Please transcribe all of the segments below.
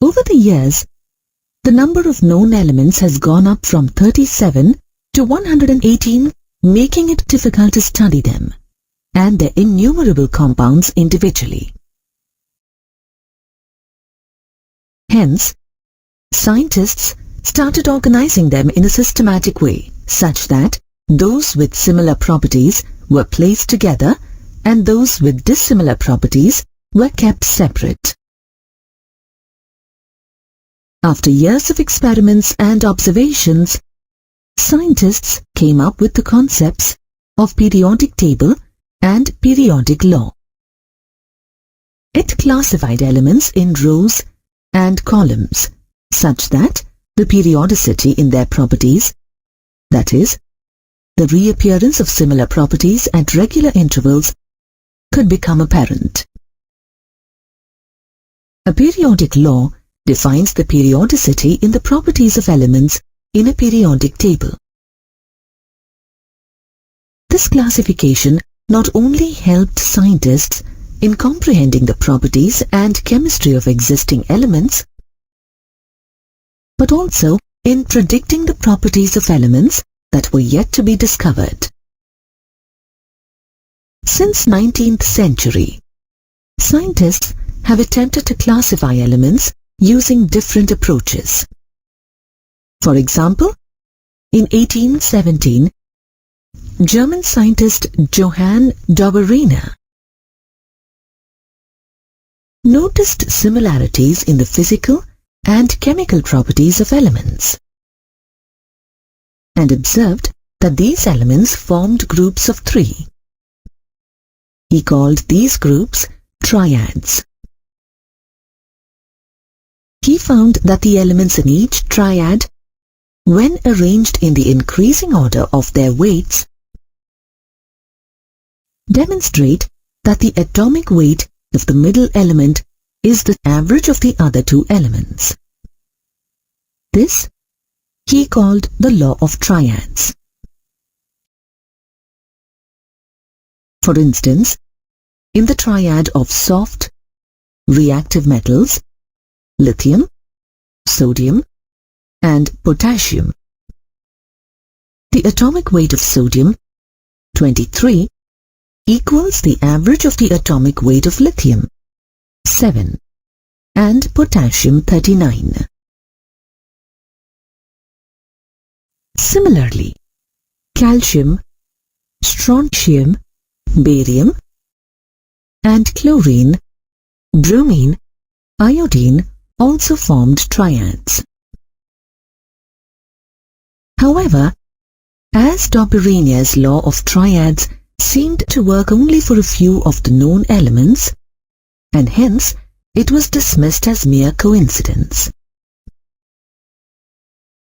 Over the years, the number of known elements has gone up from 37 to 118, making it difficult to study them and their innumerable compounds individually. Hence, scientists started organizing them in a systematic way, such that those with similar properties were placed together and those with dissimilar properties were kept separate. After years of experiments and observations, scientists came up with the concepts of periodic table and periodic law. It classified elements in rows and columns such that the periodicity in their properties, that is, the reappearance of similar properties at regular intervals, could become apparent. A periodic law defines the periodicity in the properties of elements in a periodic table. This classification not only helped scientists in comprehending the properties and chemistry of existing elements, but also in predicting the properties of elements that were yet to be discovered. Since 19th century, scientists have attempted to classify elements using different approaches. For example, in 1817, German scientist Johann Dobereiner noticed similarities in the physical and chemical properties of elements and observed that these elements formed groups of three. He called these groups triads. He found that the elements in each triad, when arranged in the increasing order of their weights, demonstrate that the atomic weight of the middle element is the average of the other two elements. This he called the law of triads. For instance, in the triad of soft, reactive metals, lithium, sodium, and potassium, the atomic weight of sodium, 23, equals the average of the atomic weight of lithium, 7, and potassium, 39. Similarly, calcium, strontium, barium, and chlorine, bromine, iodine also formed triads. However, as Dobereiner's law of triads seemed to work only for a few of the known elements, and hence it was dismissed as mere coincidence.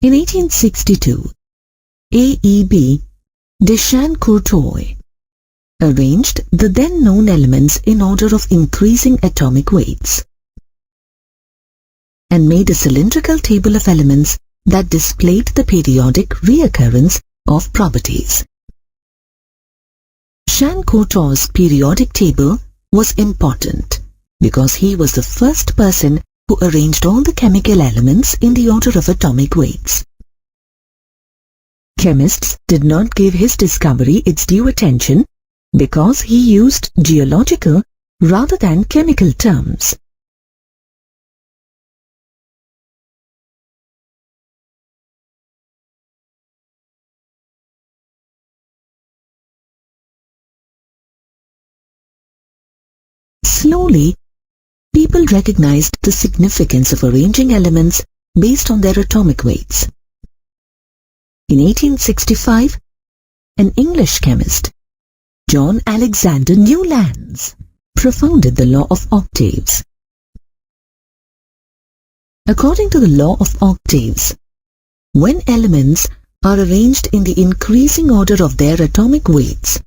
In 1862, A.E.B. de Chancourtois arranged the then known elements in order of increasing atomic weights and made a cylindrical table of elements that displayed the periodic reoccurrence of properties. Chancourtois' periodic table was important because he was the first person who arranged all the chemical elements in the order of atomic weights. Chemists did not give his discovery its due attention because he used geological rather than chemical terms. Slowly, people recognized the significance of arranging elements based on their atomic weights. In 1865, an English chemist, John Alexander Newlands, propounded the law of octaves. According to the law of octaves, when elements are arranged in the increasing order of their atomic weights,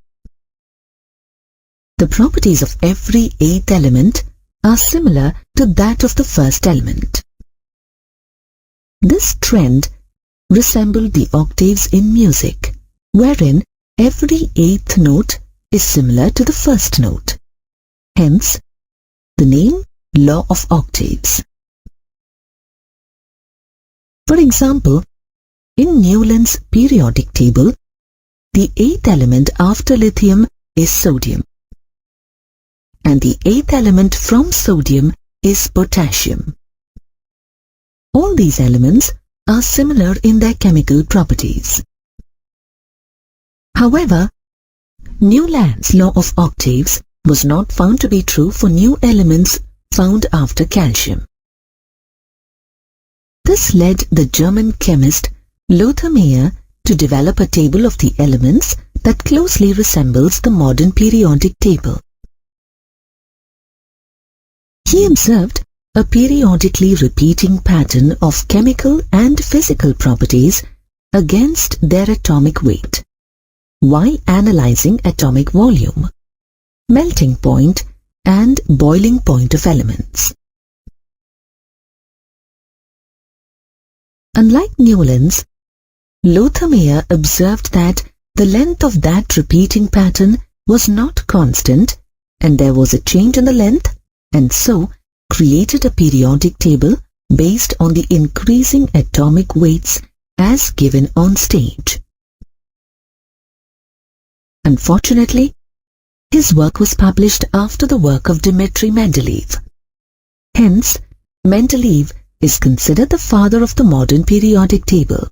the properties of every eighth element are similar to that of the first element. This trend resembled the octaves in music, wherein every eighth note is similar to the first note. Hence, the name law of octaves. For example, in Newland's periodic table, the 8th element after lithium is sodium, and the 8th element from sodium is potassium. All these elements are similar in their chemical properties. However, Newland's law of octaves was not found to be true for new elements found after calcium. This led the German chemist Lothar Meyer to develop a table of the elements that closely resembles the modern periodic table. He observed a periodically repeating pattern of chemical and physical properties against their atomic weight, while analyzing atomic volume, melting point, and boiling point of elements. Unlike Newland's, Lothar Meyer observed that the length of that repeating pattern was not constant and there was a change in the length, and so created a periodic table based on the increasing atomic weights as given on stage. Unfortunately, his work was published after the work of Dmitri Mendeleev. Hence, Mendeleev is considered the father of the modern periodic table.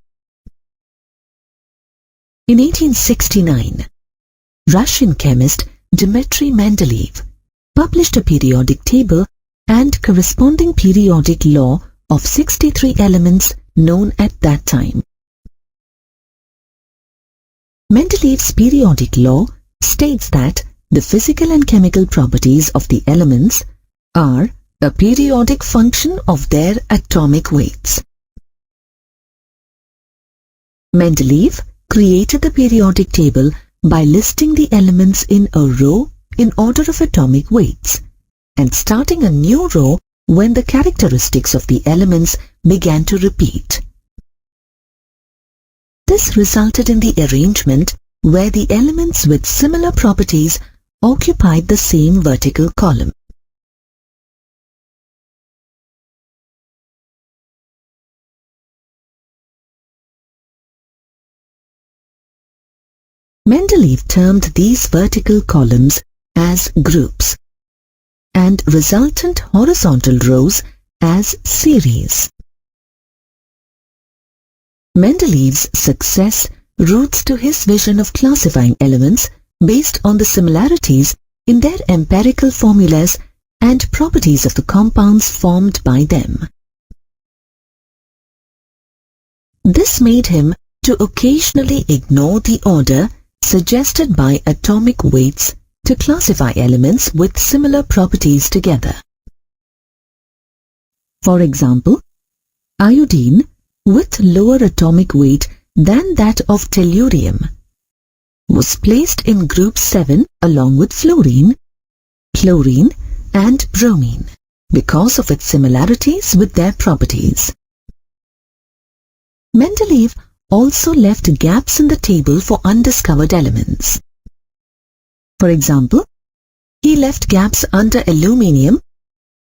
In 1869, Russian chemist Dmitri Mendeleev published a periodic table and corresponding periodic law of 63 elements known at that time. Mendeleev's periodic law states that the physical and chemical properties of the elements are a periodic function of their atomic weights. Mendeleev created the periodic table by listing the elements in a row in order of atomic weights, and starting a new row when the characteristics of the elements began to repeat. This resulted in the arrangement where the elements with similar properties occupied the same vertical column. Mendeleev termed these vertical columns as groups and resultant horizontal rows as series. Mendeleev's success roots to his vision of classifying elements based on the similarities in their empirical formulas and properties of the compounds formed by them. This made him to occasionally ignore the order suggested by atomic weights to classify elements with similar properties together. For example, iodine with lower atomic weight than that of tellurium was placed in group 7 along with fluorine, chlorine and bromine because of its similarities with their properties. Mendeleev also left gaps in the table for undiscovered elements. For example, he left gaps under aluminium,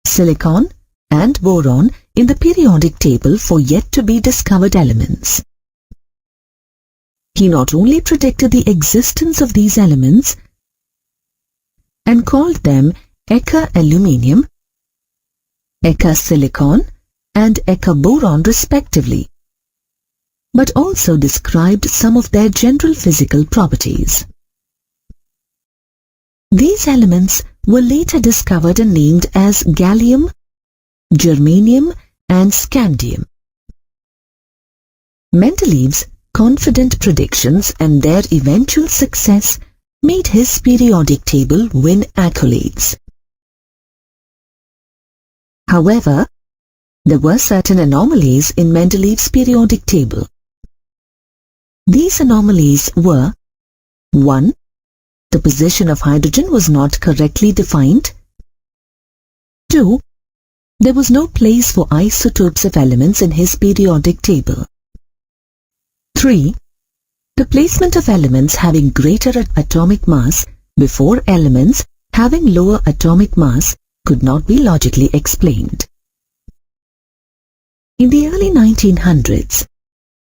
silicon and boron in the periodic table for yet to be discovered elements. He not only predicted the existence of these elements and called them Eka aluminium, Eka silicon and Eka boron respectively, but also described some of their general physical properties. These elements were later discovered and named as gallium, germanium and scandium. Mendeleev's confident predictions and their eventual success made his periodic table win accolades. However, there were certain anomalies in Mendeleev's periodic table. These anomalies were: 1. The position of hydrogen was not correctly defined. 2. There was no place for isotopes of elements in his periodic table. 3. The placement of elements having greater atomic mass before elements having lower atomic mass could not be logically explained. In the early 1900s,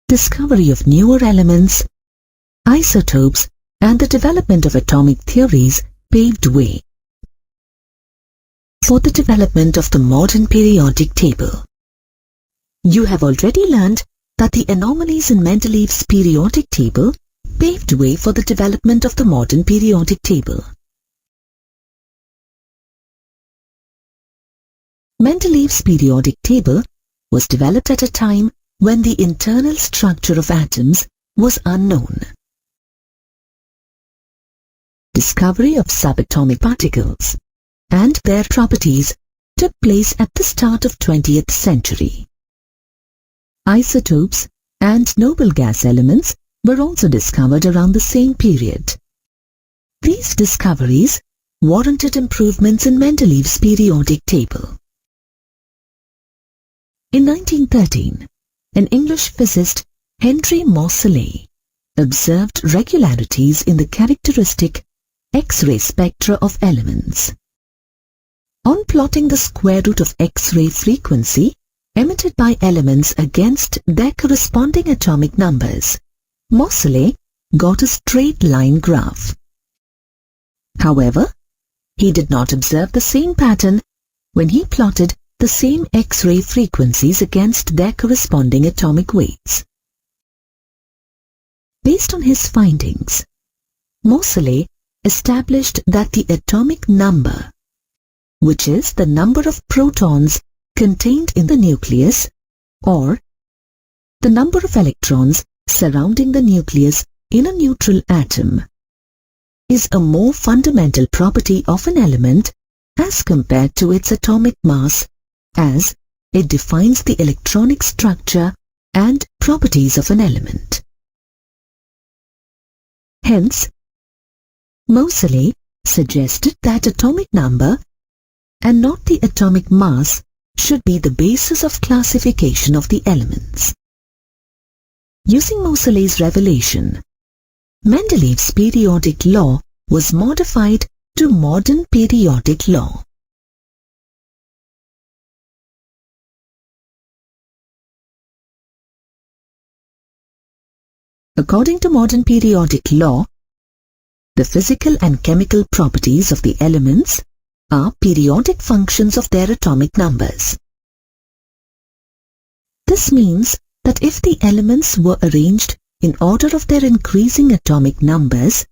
discovery of newer elements, isotopes, and the development of atomic theories paved way for the development of the modern periodic table. You have already learned that the anomalies in Mendeleev's periodic table paved way for the development of the modern periodic table. Mendeleev's periodic table was developed at a time when the internal structure of atoms was unknown. Discovery of subatomic particles and their properties took place at the start of 20th century. Isotopes and noble gas elements were also discovered around the same period. These discoveries warranted improvements in Mendeleev's periodic table. In 1913, an English physicist, Henry Moseley, observed regularities in the characteristic X-ray spectra of elements. On plotting the square root of X-ray frequency emitted by elements against their corresponding atomic numbers, Moseley got a straight line graph. However, he did not observe the same pattern when he plotted the same X-ray frequencies against their corresponding atomic weights. Based on his findings, Moseley established that the atomic number, which is the number of protons contained in the nucleus, or the number of electrons surrounding the nucleus in a neutral atom, is a more fundamental property of an element as compared to its atomic mass, as it defines the electronic structure and properties of an element. Hence, Moseley suggested that atomic number and not the atomic mass should be the basis of classification of the elements. Using Moseley's revelation, Mendeleev's periodic law was modified to modern periodic law. According to modern periodic law, the physical and chemical properties of the elements are periodic functions of their atomic numbers. This means that if the elements were arranged in order of their increasing atomic numbers,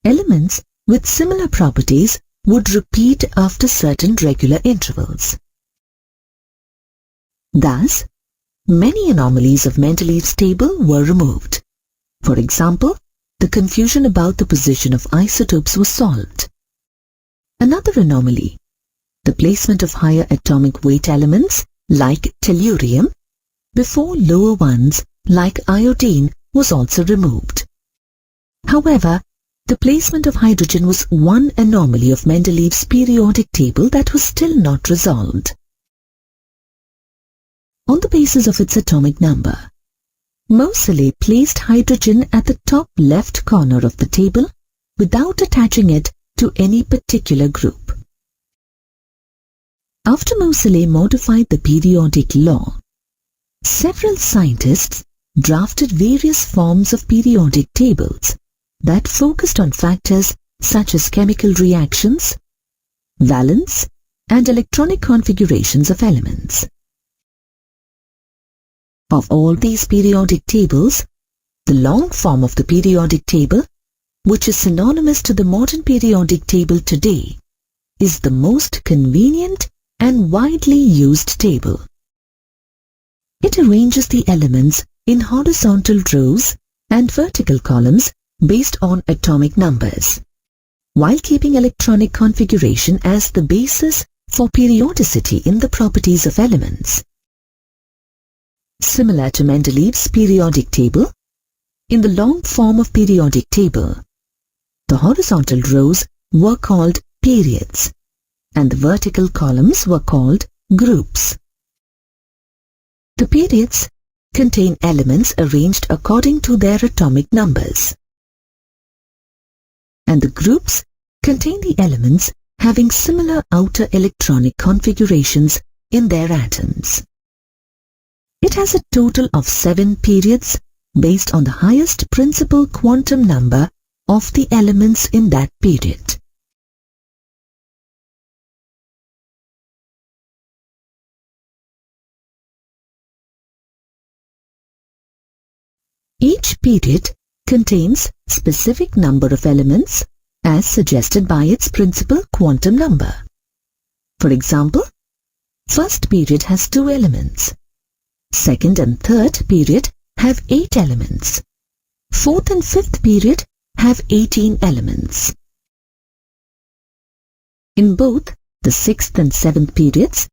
elements with similar properties would repeat after certain regular intervals. Thus, many anomalies of Mendeleev's table were removed. For example, the confusion about the position of isotopes was solved. Another anomaly, the placement of higher atomic weight elements like tellurium before lower ones like iodine, was also removed. However, the placement of hydrogen was one anomaly of Mendeleev's periodic table that was still not resolved. On the basis of its atomic number, Moseley placed hydrogen at the top left corner of the table without attaching it to any particular group. After Moseley modified the periodic law, several scientists drafted various forms of periodic tables that focused on factors such as chemical reactions, valence, and electronic configurations of elements. Of all these periodic tables, the long form of the periodic table, which is synonymous to the modern periodic table today, is the most convenient and widely used table. It arranges the elements in horizontal rows and vertical columns based on atomic numbers, while keeping electronic configuration as the basis for periodicity in the properties of elements. Similar to Mendeleev's periodic table, in the long form of periodic table, the horizontal rows were called periods and the vertical columns were called groups. The periods contain elements arranged according to their atomic numbers, and the groups contain the elements having similar outer electronic configurations in their atoms. It has a total of 7 periods based on the highest principal quantum number of the elements in that period. Each period contains specific number of elements as suggested by its principal quantum number. For example, first period has 2 elements. Second and third period have 8 elements. Fourth and fifth period have 18 elements. In both the sixth and seventh periods,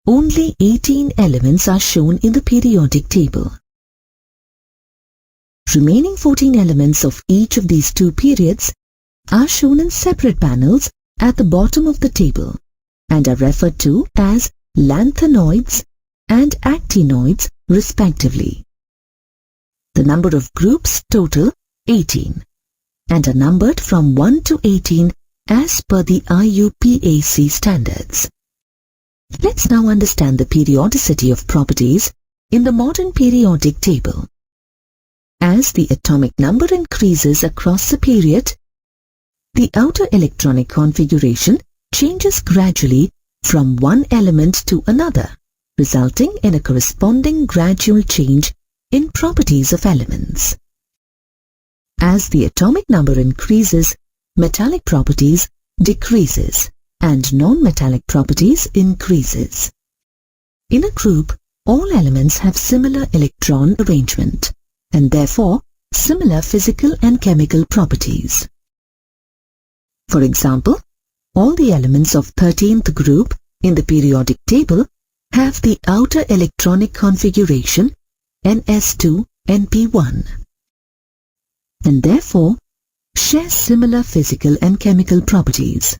only 18 elements are shown in the periodic table. Remaining 14 elements of each of these 2 periods are shown in separate panels at the bottom of the table and are referred to as lanthanoids and actinoids respectively. The number of groups total 18 and are numbered from 1 to 18 as per the IUPAC standards. Let's now understand the periodicity of properties in the modern periodic table. As the atomic number increases across the period, the outer electronic configuration changes gradually from one element to another, resulting in a corresponding gradual change in properties of elements. As the atomic number increases, metallic properties decreases and non-metallic properties increases. In a group, all elements have similar electron arrangement and therefore similar physical and chemical properties. For example, all the elements of 13th group in the periodic table have the outer electronic configuration Ns2Np1 and therefore share similar physical and chemical properties.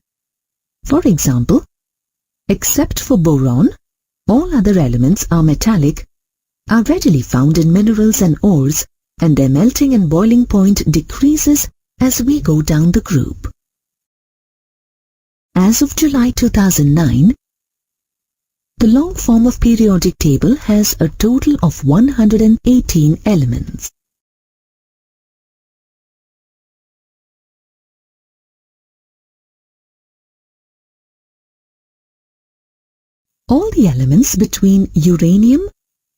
For example, except for boron, all other elements are metallic, are readily found in minerals and ores, and their melting and boiling point decreases as we go down the group. As of July 2009, the long form of periodic table has a total of 118 elements. All the elements between uranium,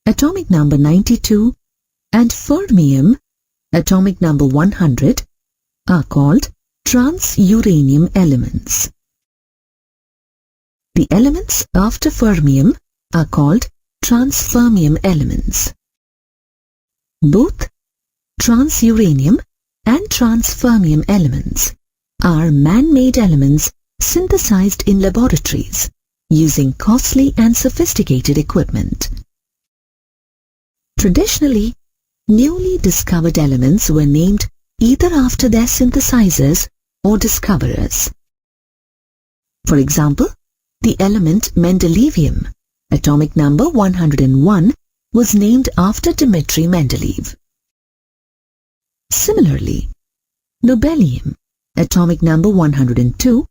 atomic number 92, and fermium, atomic number 100, are called transuranium elements. The elements after fermium are called transfermium elements. Both transuranium and transfermium elements are man-made elements synthesized in laboratories using costly and sophisticated equipment. Traditionally, newly discovered elements were named either after their synthesizers or discoverers. For example, the element mendelevium, atomic number 101, was named after Dmitry Mendeleev. Similarly, nobelium, atomic number 102,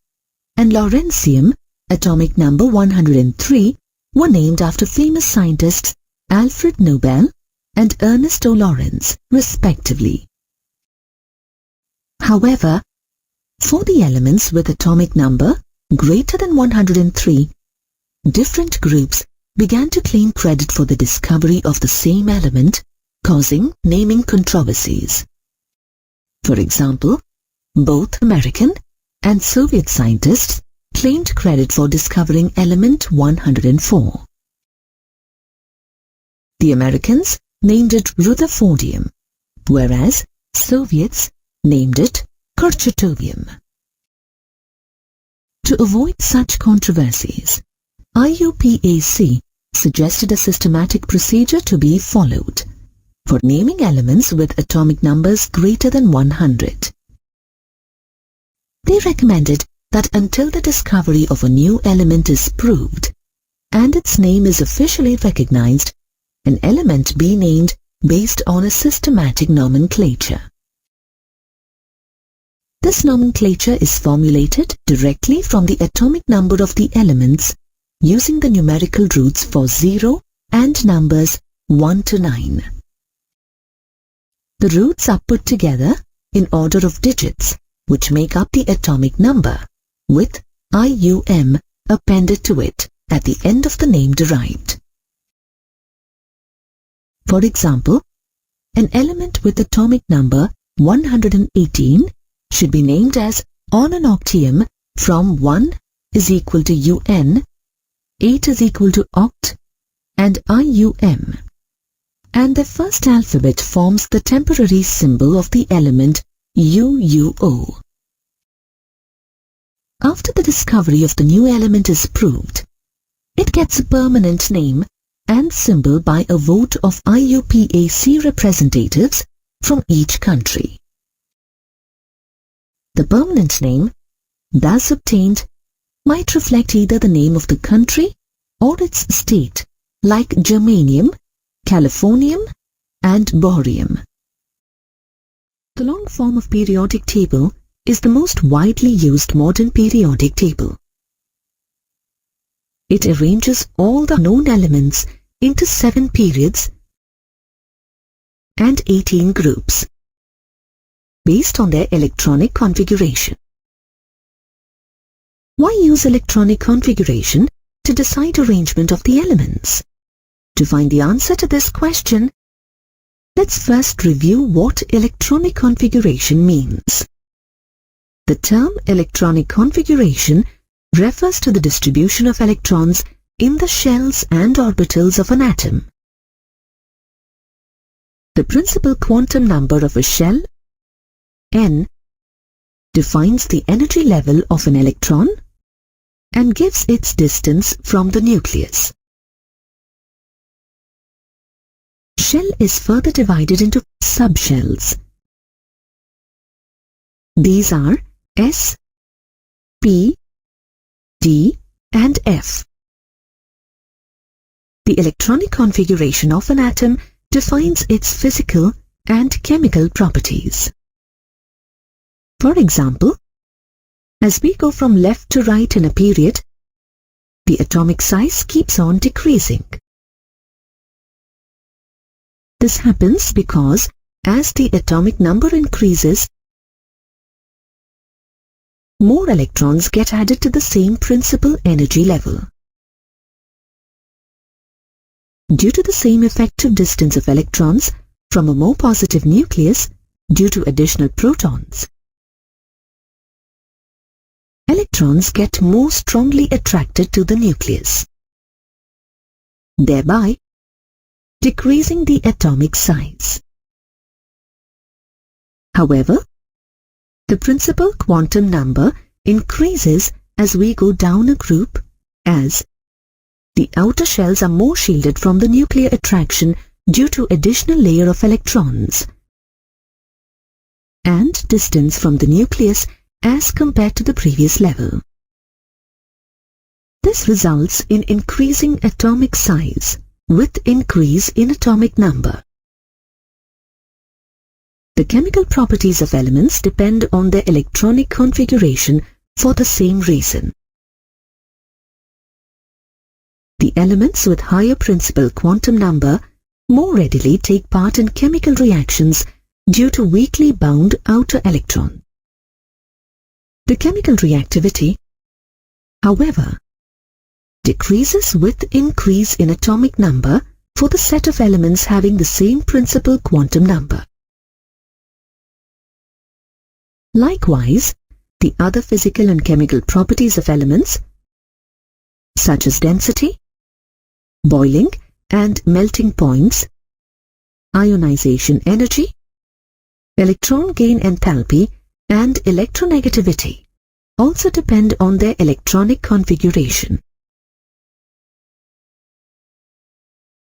and lawrencium, atomic number 103, were named after famous scientists Alfred Nobel and Ernest O. Lawrence, respectively. However, for the elements with atomic number greater than 103, different groups began to claim credit for the discovery of the same element, causing naming controversies. For example, both American and Soviet scientists claimed credit for discovering element 104. The Americans named it Rutherfordium, whereas Soviets named it Kurchatovium. To avoid such controversies, IUPAC suggested a systematic procedure to be followed for naming elements with atomic numbers greater than 100. They recommended that until the discovery of a new element is proved and its name is officially recognized, an element be named based on a systematic nomenclature. This nomenclature is formulated directly from the atomic number of the elements using the numerical roots for 0 and numbers 1 to 9. The roots are put together in order of digits, which make up the atomic number, with IUM appended to it at the end of the name derived. For example, an element with atomic number 118 should be named as ononctium from 1 is equal to UN, 8 is equal to oct, and IUM. And the first alphabet forms the temporary symbol of the element UUO. After the discovery of the new element is proved, it gets a permanent name and symbol by a vote of IUPAC representatives from each country. The permanent name, thus obtained, might reflect either the name of the country or its state, like germanium, californium, and bohrium. The long form of periodic table is the most widely used modern periodic table. It arranges all the known elements into 7 periods and 18 groups, based on their electronic configuration. Why use electronic configuration to decide arrangement of the elements? To find the answer to this question, let's first review what electronic configuration means. The term electronic configuration refers to the distribution of electrons in the shells and orbitals of an atom. The principal quantum number of a shell, n, defines the energy level of an electron and gives its distance from the nucleus. Shell is further divided into subshells. These are S, P, D, and F. The electronic configuration of an atom defines its physical and chemical properties. For example, as we go from left to right in a period, the atomic size keeps on decreasing. This happens because as the atomic number increases, more electrons get added to the same principal energy level. Due to the same effective distance of electrons from a more positive nucleus due to additional protons, electrons get more strongly attracted to the nucleus, thereby decreasing the atomic size. However, the principal quantum number increases as we go down a group, as the outer shells are more shielded from the nuclear attraction due to additional layer of electrons, and distance from the nucleus as compared to the previous level. This results in increasing atomic size with increase in atomic number. The chemical properties of elements depend on their electronic configuration for the same reason. The elements with higher principal quantum number more readily take part in chemical reactions due to weakly bound outer electron. The chemical reactivity, however, decreases with increase in atomic number for the set of elements having the same principal quantum number. Likewise, the other physical and chemical properties of elements, such as density, boiling and melting points, ionization energy, electron gain enthalpy, and electronegativity, also depend on their electronic configuration.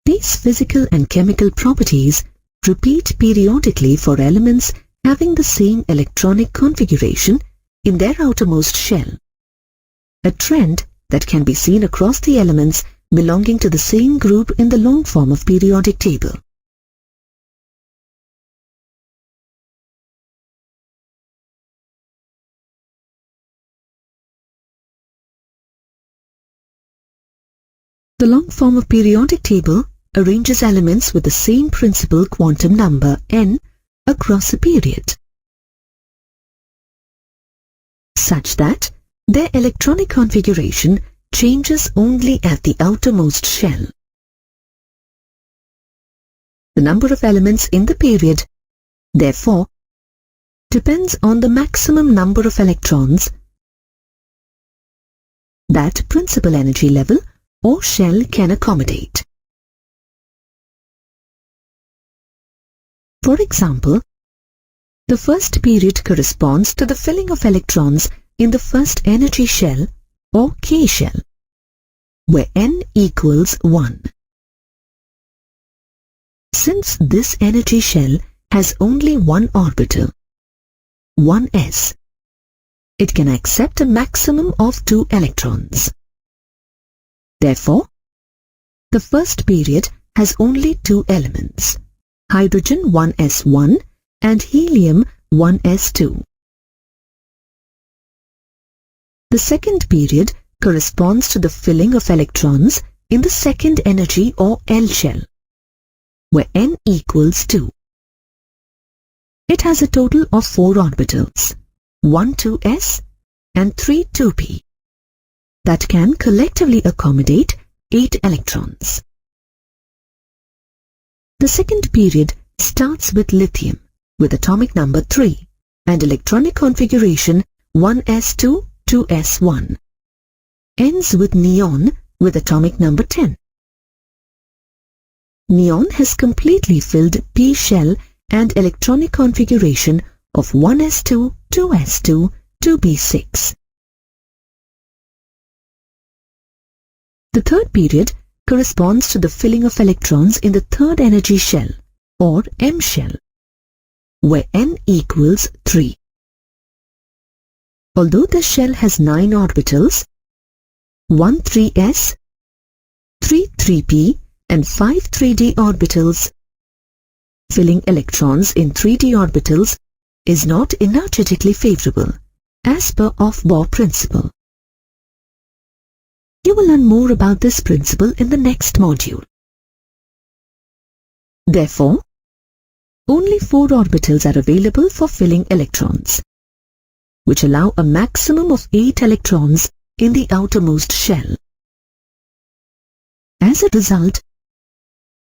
These physical and chemical properties repeat periodically for elements having the same electronic configuration in their outermost shell, a trend that can be seen across the elements belonging to the same group in the long form of periodic table. The long form of periodic table arranges elements with the same principal quantum number n across a period, such that their electronic configuration changes only at the outermost shell. The number of elements in the period, therefore, depends on the maximum number of electrons that principal energy level or shell can accommodate. For example, the first period corresponds to the filling of electrons in the first energy shell or K shell, where n equals 1. Since this energy shell has only one orbital, 1s, it can accept a maximum of 2 electrons. Therefore, the first period has only 2 elements, hydrogen 1s1 and helium 1s2. The second period corresponds to the filling of electrons in the second energy or L shell, where n equals 2. It has a total of 4 orbitals, 1 2s and 3 2p, that can collectively accommodate 8 electrons. The second period starts with lithium with atomic number 3 and electronic configuration 1s2 2s1, ends with neon with atomic number 10. Neon has completely filled p shell and electronic configuration of 1s2 2s2 2p6. The third period corresponds to the filling of electrons in the third energy shell or M shell, where n equals 3. Although this shell has 9 orbitals, 1 3s, 3 3p and 5 3d orbitals, filling electrons in 3d orbitals is not energetically favorable as per Aufbau principle. You will learn more about this principle in the next module. Therefore, only 4 orbitals are available for filling electrons, which allow a maximum of 8 electrons in the outermost shell. As a result,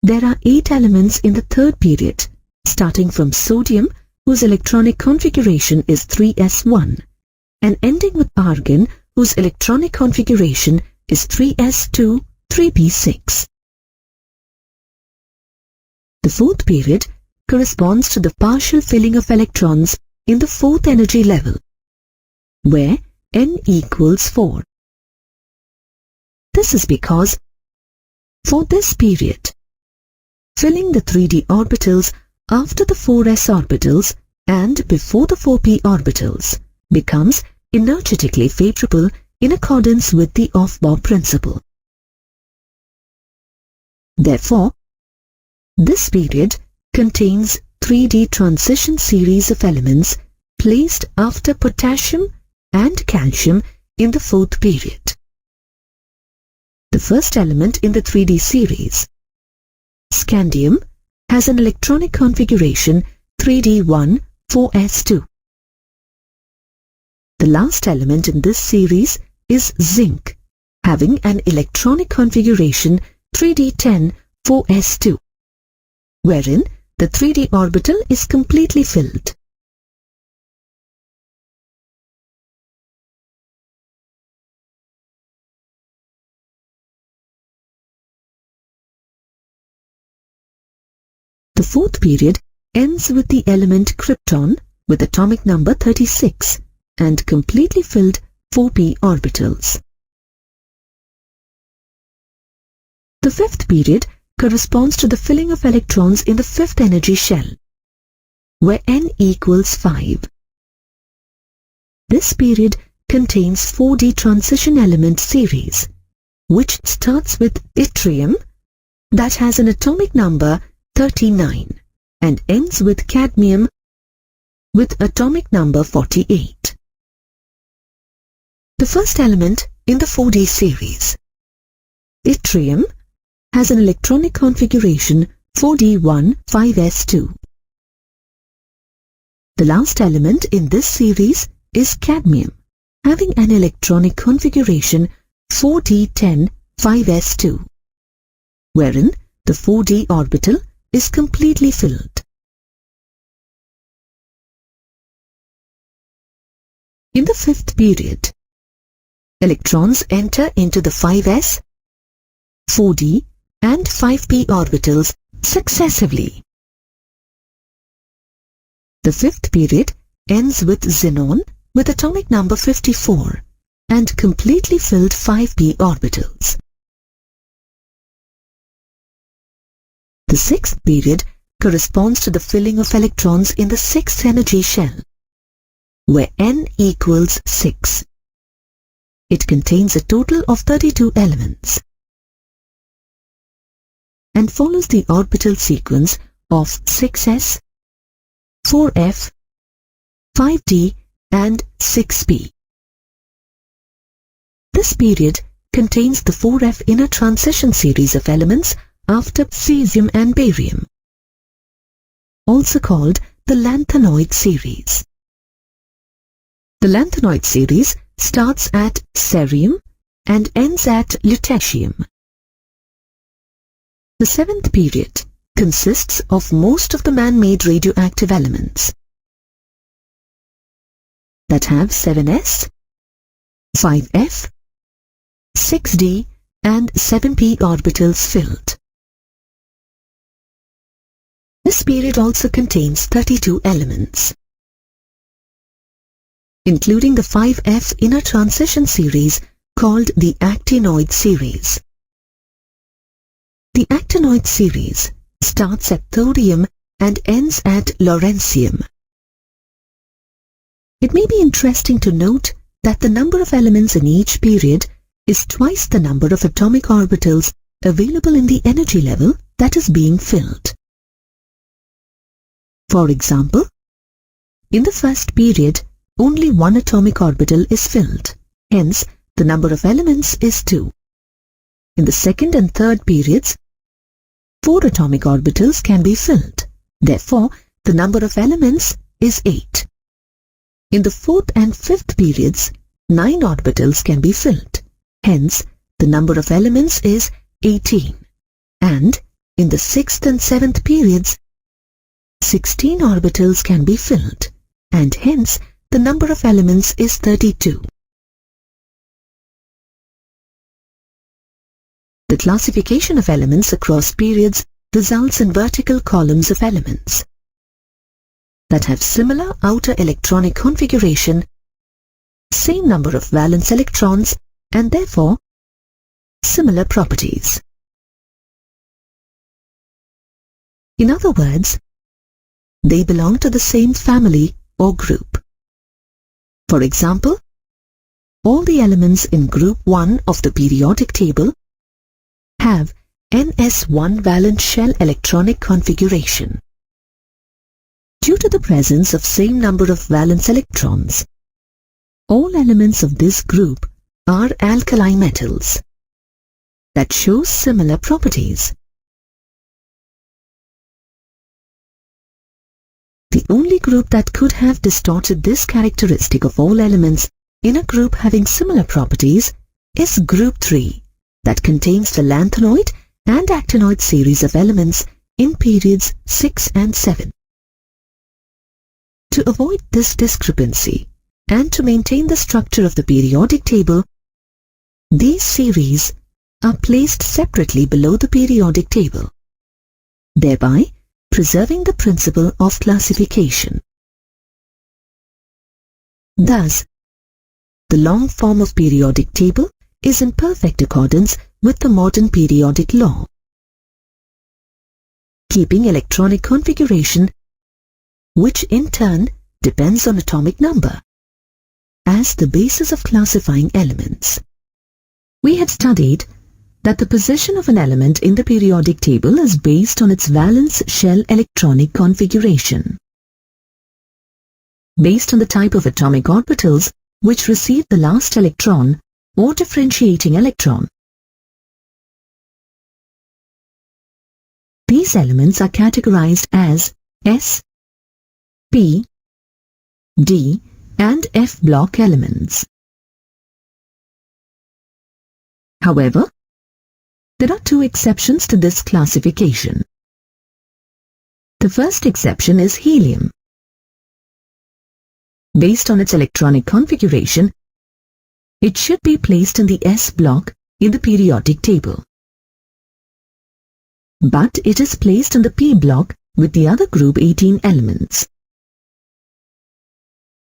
there are 8 elements in the third period, starting from sodium, whose electronic configuration is 3s1, and ending with argon, whose electronic configuration is 3s2 3p6. The fourth period corresponds to the partial filling of electrons in the fourth energy level, where n equals 4. This is because, for this period, filling the 3d orbitals after the 4s orbitals and before the 4p orbitals becomes energetically favorable in accordance with the Aufbau principle. Therefore, this period contains 3d transition series of elements placed after potassium and calcium in the fourth period. The first element in the 3d series, scandium, has an electronic configuration 3d1 4s2. The last element in this series is zinc, having an electronic configuration 3d10 4s2, wherein the 3d orbital is completely filled. The fourth period ends with the element krypton with atomic number 36 and completely filled 4p orbitals. The fifth period corresponds to the filling of electrons in the fifth energy shell, where n equals 5. This period contains 4d transition element series, which starts with yttrium that has an atomic number 39 and ends with cadmium with atomic number 48. The first element in the 4d series, yttrium, has an electronic configuration 4d1 5s2. The last element in this series is cadmium, having an electronic configuration 4d10 5s2, wherein the 4d orbital is completely filled. In the fifth period, electrons enter into the 5s, 4d and 5p orbitals successively. The fifth period ends with xenon with atomic number 54 and completely filled 5p orbitals. The sixth period corresponds to the filling of electrons in the sixth energy shell, where n equals 6. It contains a total of 32 elements and follows the orbital sequence of 6s, 4f, 5d and 6p. This period contains the 4f inner transition series of elements after cesium and barium, also called the lanthanoid series. The lanthanoid series starts at cerium and ends at lutetium. The seventh period consists of most of the man-made radioactive elements that have 7s, 5f, 6d and 7p orbitals filled. This period also contains 32 elements, including the 5f inner transition series called the actinoid series. The actinoid series starts at thorium and ends at lawrencium. It may be interesting to note that the number of elements in each period is twice the number of atomic orbitals available in the energy level that is being filled. For example, in the first period, only one atomic orbital is filled, hence the number of elements is 2. In the second and third periods, 4 atomic orbitals can be filled, therefore the number of elements is 8. In the fourth and fifth periods, 9 orbitals can be filled, hence the number of elements is 18. And in the sixth and seventh periods, 16 orbitals can be filled, and hence the number of elements is 32. The classification of elements across periods results in vertical columns of elements that have similar outer electronic configuration, same number of valence electrons, and therefore similar properties. In other words, they belong to the same family or group. For example, all the elements in group 1 of the periodic table have ns1 valence shell electronic configuration. Due to the presence of same number of valence electrons, all elements of this group are alkali metals that show similar properties. The only group that could have distorted this characteristic of all elements in a group having similar properties is group 3, that contains the lanthanoid and actinoid series of elements in periods 6 and 7. To avoid this discrepancy and to maintain the structure of the periodic table, these series are placed separately below the periodic table, thereby preserving the principle of classification. Thus, the long form of periodic table is in perfect accordance with the modern periodic law, keeping electronic configuration, which in turn depends on atomic number, as the basis of classifying elements. We had studied that the position of an element in the periodic table is based on its valence shell electronic configuration, based on the type of atomic orbitals which receive the last electron or differentiating electron. These elements are categorized as S, P, D, and F block elements. However, there are two exceptions to this classification. The first exception is helium. Based on its electronic configuration, it should be placed in the S block in the periodic table. But it is placed in the P block with the other group 18 elements.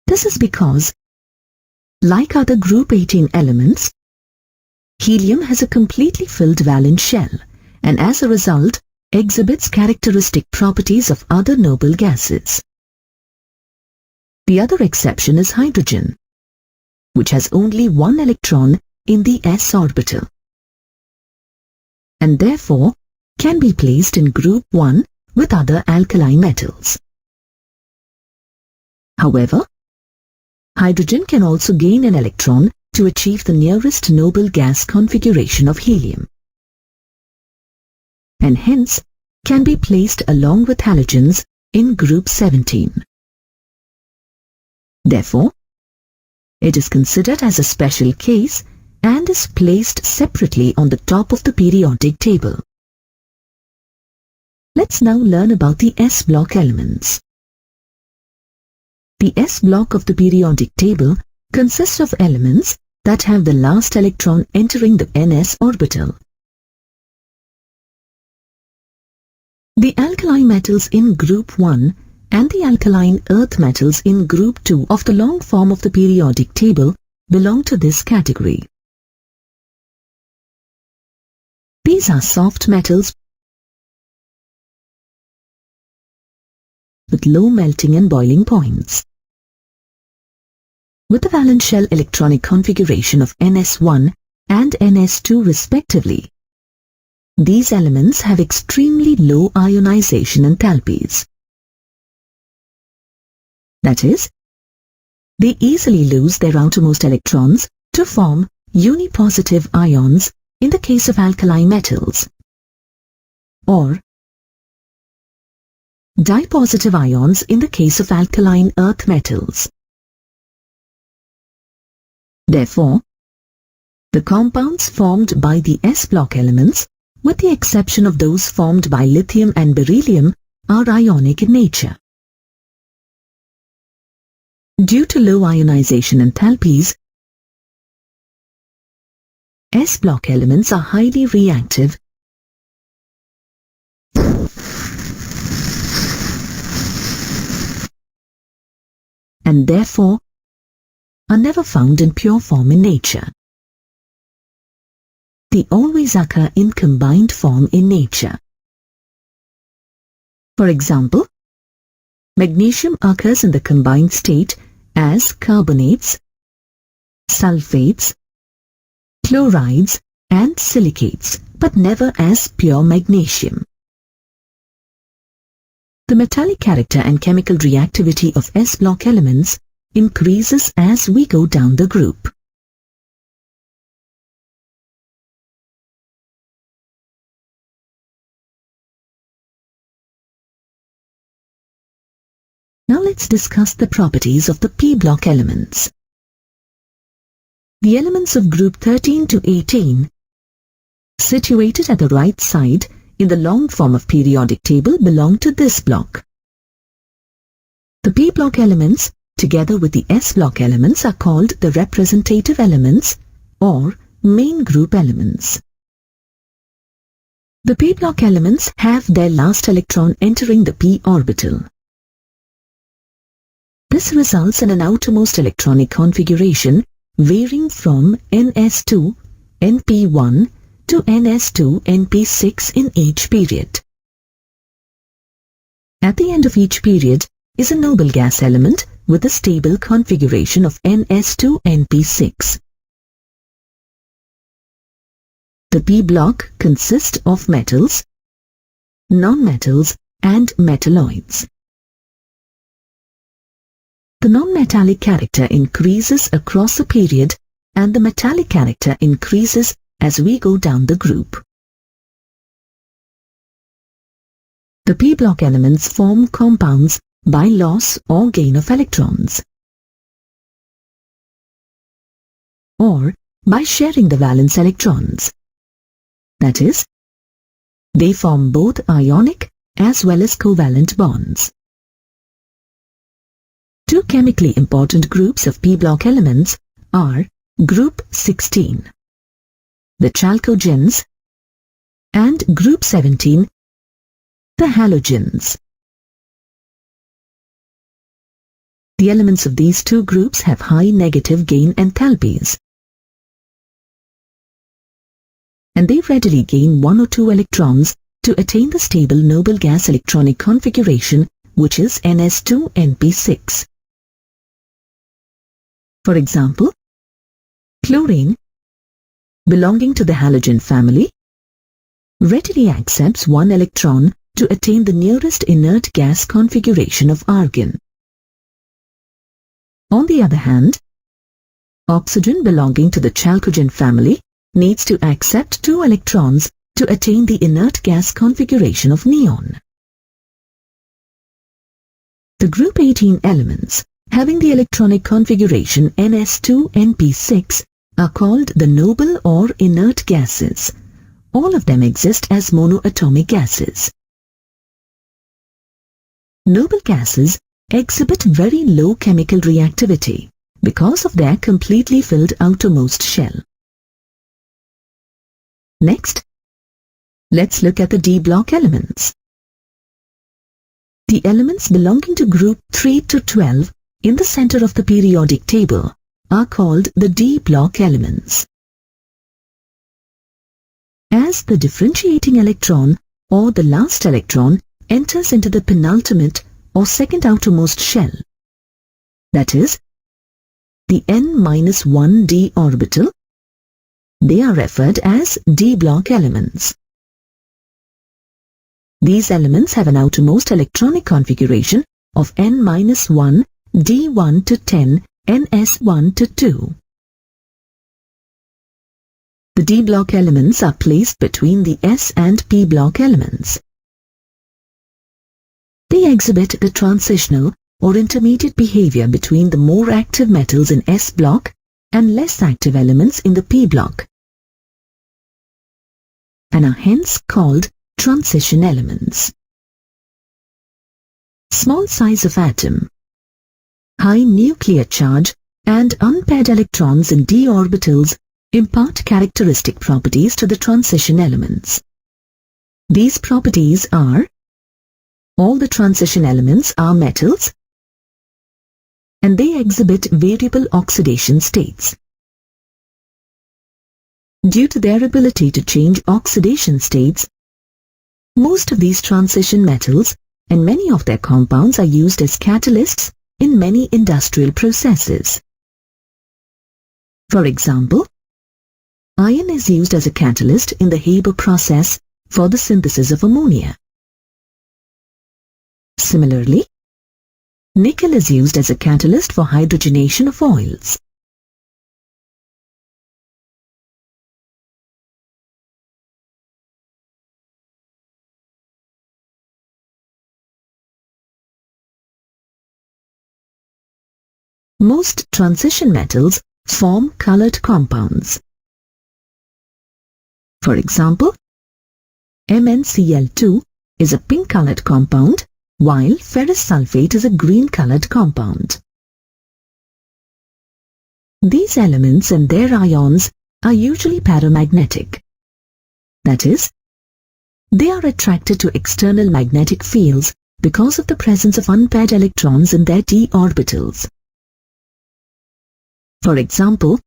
This is because, like other group 18 elements, helium has a completely filled valence shell and as a result exhibits characteristic properties of other noble gases. The other exception is hydrogen, which has only one electron in the s orbital, and therefore can be placed in group 1 with other alkali metals. However, hydrogen can also gain an electron to achieve the nearest noble gas configuration of helium, and hence can be placed along with halogens in group 17. Therefore, it is considered as a special case and is placed separately on the top of the periodic table. Let's now learn about the S block elements. The S block of the periodic table consists of elements that have the last electron entering the ns orbital. The alkali metals in group 1 and the alkaline earth metals in group 2 of the long form of the periodic table belong to this category. These are soft metals with low melting and boiling points. With the valence shell electronic configuration of ns1 and ns2 respectively, these elements have extremely low ionization enthalpies. That is, they easily lose their outermost electrons to form unipositive ions in the case of alkali metals, or dipositive ions in the case of alkaline earth metals. Therefore, the compounds formed by the S block elements, with the exception of those formed by lithium and beryllium, are ionic in nature. Due to low ionization enthalpies, S block elements are highly reactive and therefore are never found in pure form in nature. They always occur in combined form in nature. For example, magnesium occurs in the combined state as carbonates, sulfates, chlorides, and silicates, but never as pure magnesium. The metallic character and chemical reactivity of S block elements increases as we go down the group. Now let's discuss the properties of the P block elements. The elements of group 13 to 18, situated at the right side in the long form of periodic table, belong to this block. The P block elements, together with the S block elements, are called the representative elements or main group elements. The P block elements have their last electron entering the p orbital. This results in an outermost electronic configuration varying from ns2 np1 to ns2 np6 in each period. At the end of each period is a noble gas element with a stable configuration of ns2 np6. The P block consists of metals, nonmetals, and metalloids. The non-metallic character increases across a period and the metallic character increases as we go down the group. The p-block elements form compounds by loss or gain of electrons, or by sharing the valence electrons. That is, they form both ionic as well as covalent bonds. Two chemically important groups of p-block elements are group 16, the chalcogens, and group 17, the halogens. The elements of these two groups have high negative gain enthalpies, and they readily gain 1 or 2 electrons to attain the stable noble gas electronic configuration, which is Ns2np6. For example, chlorine, belonging to the halogen family, readily accepts 1 electron to attain the nearest inert gas configuration of argon. On the other hand, oxygen belonging to the chalcogen family needs to accept 2 electrons to attain the inert gas configuration of neon. The group 18 elements having the electronic configuration Ns2np6 are called the noble or inert gases. All of them exist as monoatomic gases. Noble gases exhibit very low chemical reactivity because of their completely filled outermost shell. Next, let's look at the d-block elements. The elements belonging to group 3 to 12 in the center of the periodic table are called the d-block elements. As the differentiating electron or the last electron enters into the penultimate or second outermost shell, that is, the n-1 d orbital, they are referred as d-block elements. These elements have an outermost electronic configuration of n-1 d1 to 10 ns1 to 2. The d-block elements are placed between the s and p-block elements. They exhibit the transitional or intermediate behavior between the more active metals in S block and less active elements in the P block, and are hence called transition elements. Small size of atom, high nuclear charge and unpaired electrons in d orbitals impart characteristic properties to the transition elements. These properties are: all the transition elements are metals, and they exhibit variable oxidation states. Due to their ability to change oxidation states, most of these transition metals and many of their compounds are used as catalysts in many industrial processes. For example, iron is used as a catalyst in the Haber process for the synthesis of ammonia. Similarly, nickel is used as a catalyst for hydrogenation of oils. Most transition metals form colored compounds. For example, MnCl2 is a pink-colored compound, while ferrous sulfate is a green-colored compound. These elements and their ions are usually paramagnetic. That is, they are attracted to external magnetic fields because of the presence of unpaired electrons in their d orbitals. For example,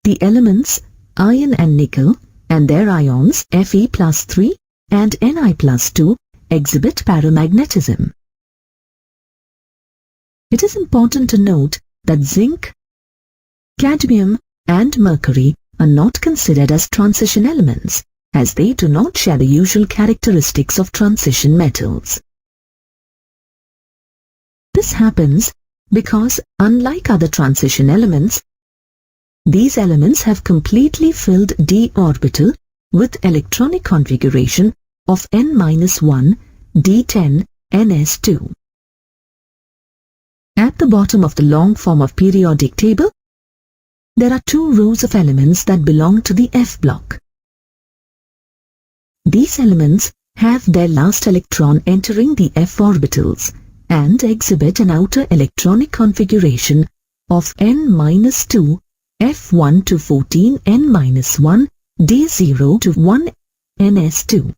the elements iron and nickel and their ions Fe+3 and Ni+2 exhibit paramagnetism. It is important to note that zinc, cadmium and mercury are not considered as transition elements, as they do not share the usual characteristics of transition metals. This happens because, unlike other transition elements, these elements have completely filled d orbital with electronic configuration of n-1 D10NS2. At the bottom of the long form of periodic table, there are 2 rows of elements that belong to the F block. These elements have their last electron entering the f orbitals and exhibit an outer electronic configuration of n-2, f1 to 14, n-1, d0 to 1, ns2.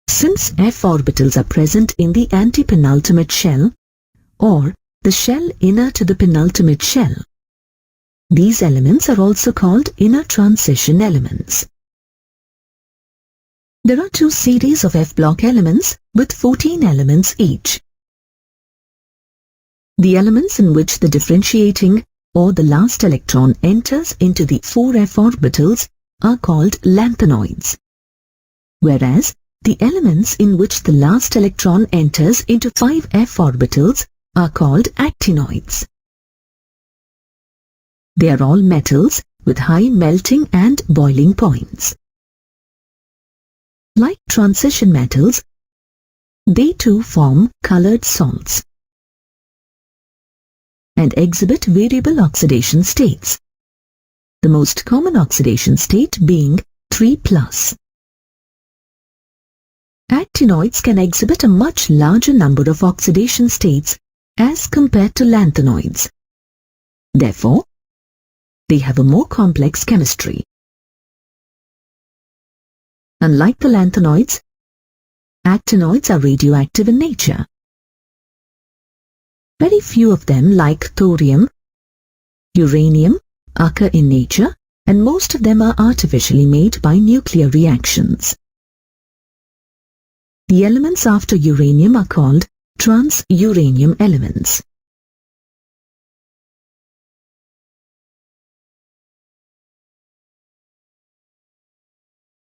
Since f orbitals are present in the antipenultimate shell, or the shell inner to the penultimate shell, these elements are also called inner transition elements. There are 2 series of F-block elements with 14 elements each. The elements in which the differentiating or the last electron enters into the 4 f orbitals are called lanthanoids, whereas the elements in which the last electron enters into 5 f orbitals are called actinoids. They are all metals with high melting and boiling points. Like transition metals, they too form colored salts and exhibit variable oxidation states, the most common oxidation state being 3+. Actinoids can exhibit a much larger number of oxidation states as compared to lanthanoids. Therefore, they have a more complex chemistry. Unlike the lanthanoids, actinoids are radioactive in nature. Very few of them, like thorium, uranium, occur in nature, and most of them are artificially made by nuclear reactions. The elements after uranium are called trans-uranium elements.